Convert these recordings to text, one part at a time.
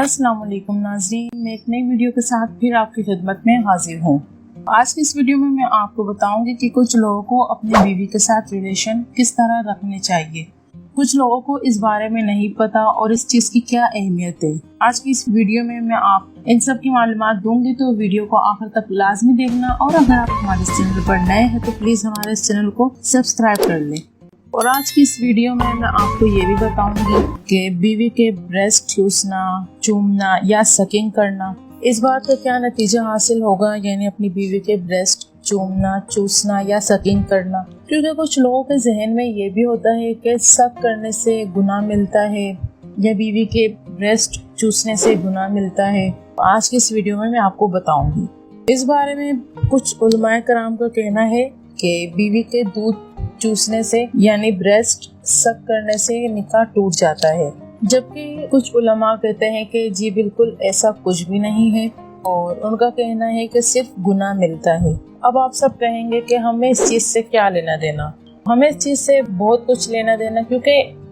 अस्सलाम वालेकुम नाज़रीन, मैं एक नई वीडियो के साथ फिर आपकी खिदमत में हाजिर हूँ। आज की इस वीडियो में मैं आपको बताऊंगी कि कुछ लोगों को अपनी बीवी के साथ रिलेशन किस तरह रखने चाहिए। कुछ लोगों को इस बारे में नहीं पता और इस चीज़ की क्या अहमियत है। आज की इस वीडियो में मैं आप इन सब की मालूमात दूंगी, तो वीडियो को आखिर तक लाजमी देखना। और अगर आप हमारे चैनल पर नए हैं तो प्लीज़ हमारे इस चैनल को सब्सक्राइब कर लें। और आज की इस वीडियो में मैं आपको ये भी बताऊंगी कि बीवी के ब्रेस्ट चूसना, चूमना या सकिंग करना, इस बात का क्या नतीजा हासिल होगा, यानी अपनी बीवी के ब्रेस्ट चूमना, चूसना या सकिंग करना। क्योंकि कुछ लोगों के जहन में ये भी होता है कि सक करने से गुनाह मिलता है या बीवी के ब्रेस्ट चूसने से गुनाह मिलता है। आज की इस वीडियो में मैं आपको बताऊंगी। इस बारे में कुछ उलमाए कराम का कहना है कि बीवी के दूध चूसने से यानी ब्रेस्ट सक करने से निकाह टूट जाता है, जबकि कुछ उलमा कहते हैं कि जी बिल्कुल ऐसा कुछ भी नहीं है और उनका कहना है कि सिर्फ गुनाह मिलता है। अब आप सब कहेंगे कि हमें इस चीज़ से क्या लेना देना। हमें इस चीज़ से बहुत कुछ लेना देना, क्योंकि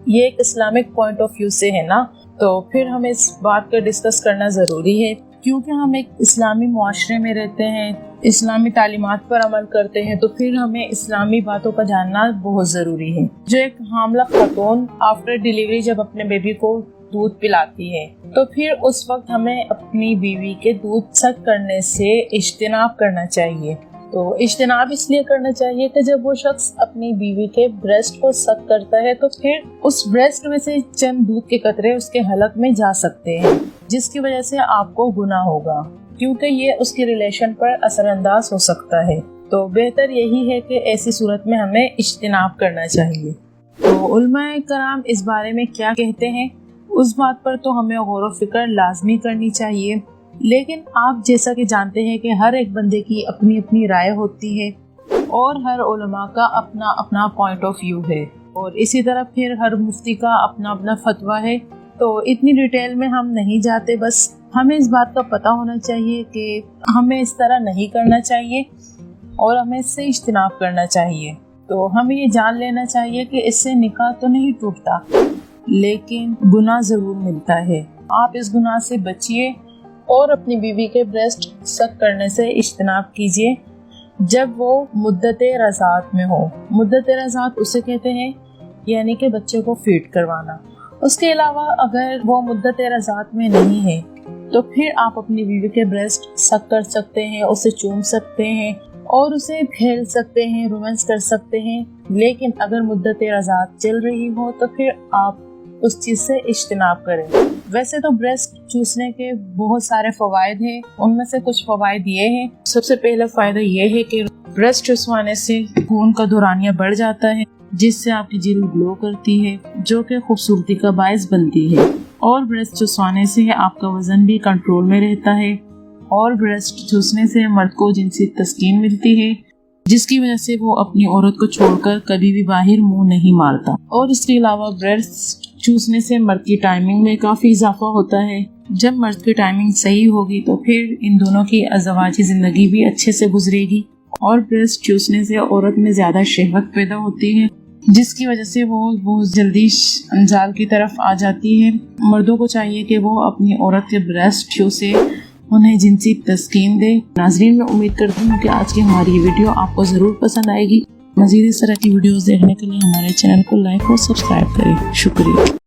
ये एक इस्लामिक पॉइंट ऑफ व्यू से है ना, तो फिर हमें इस बात को डिस्कस करना ज़रूरी है। क्योंकि हम एक इस्लामी मुआशरे में रहते हैं, इस्लामी तालीमात पर अमल करते हैं, तो फिर हमें इस्लामी बातों का जानना बहुत ज़रूरी है। जो एक हामला खातून आफ्टर डिलीवरी जब अपने बेबी को दूध पिलाती है, तो फिर उस वक्त हमें अपनी बीवी के दूध सक करने से इज्तिनाब करना चाहिए। तो इज्तिनाब इसलिए करना चाहिए कि जब वो शख्स अपनी बीवी के ब्रेस्ट को सक करता है, तो फिर उस ब्रेस्ट में से चंद दूध के कतरे उसके हलक में जा सकते हैं, जिसकी वजह से आपको गुनाह होगा, क्योंकि ये उसकी रिलेशन पर असरअंदाज हो सकता है। तो बेहतर यही है कि ऐसी सूरत में हमें इज्तिनाब करना चाहिए। तो उलमाए कराम इस बारे में क्या कहते हैं, उस बात पर तो हमें गौर व फिक्र लाजमी करनी चाहिए। लेकिन आप जैसा कि जानते हैं कि हर एक बंदे की अपनी अपनी राय होती है और हर उलमा का अपना अपना पॉइंट ऑफ व्यू है, और इसी तरह फिर हर मुफ्ती का अपना अपना फतवा है। तो इतनी डिटेल में हम नहीं जाते, बस हमें इस बात का पता होना चाहिए कि हमें इस तरह नहीं करना चाहिए और हमें इससे इज्तिनाब करना चाहिए। तो हमें ये जान लेना चाहिए कि इससे निकाह तो नहीं टूटता, लेकिन गुनाह ज़रूर मिलता है। आप इस गुनाह से बचिए और अपनी बीवी के ब्रेस्ट सक करने से इज्तिनाब कीजिए जब वो मुद्दते रज़ात में हो। मुद्दते रज़ात उसे कहते हैं, यानी कि बच्चे को फीड करवाना। उसके अलावा अगर वो मुद्दते रज़ात में नहीं है, तो फिर आप अपनी बीवी के ब्रेस्ट सक कर सकते हैं, उसे चूम सकते हैं और उसे खेल सकते हैं, रोमांस कर सकते हैं। लेकिन अगर मुद्दते रज़ात चल रही हो, तो फिर आप उस चीज़ से इज्तिनाब करें। वैसे तो ब्रेस्ट चूसने के बहुत सारे फ़वाइद हैं, उनमें से कुछ फ़वाइद ये हैं। सबसे पहला फ़ायदा ये है कि ब्रेस्ट चूसवाने से खून का दौरानिया बढ़ जाता है, जिससे आपकी जिल्द ग्लो करती है, जो कि खूबसूरती का बायस बनती है। और ब्रेस्ट चूसवाने से आपका वज़न भी कंट्रोल में रहता है। और ब्रेस्ट चूसने से मर्द को जिनसी तस्कीन मिलती है, जिसकी वजह से वो अपनी औरत को छोड़कर कभी भी बाहर मुंह नहीं मारता। और इसके अलावा ब्रेस्ट चूसने से मर्द की टाइमिंग में काफ़ी इजाफा होता है। जब मर्द की टाइमिंग सही होगी, तो फिर इन दोनों की अज़वाजी ज़िंदगी भी अच्छे से गुजरेगी। और ब्रेस्ट चूसने से औरत में ज़्यादा शहवत पैदा होती है, जिसकी वजह से वो बहुत जल्दी अंजाल की तरफ आ जाती है। मर्दों को चाहिए कि वो अपनी औरत के ब्रेस्ट चूसे, उन्हें जिनसी तस्कीन दे। नाज़रीन, मैं उम्मीद करती हूँ कि आज की हमारी ये वीडियो आपको ज़रूर पसंद आएगी। मज़ीद इस तरह की वीडियोस देखने के लिए हमारे चैनल को लाइक और सब्सक्राइब करें। शुक्रिया।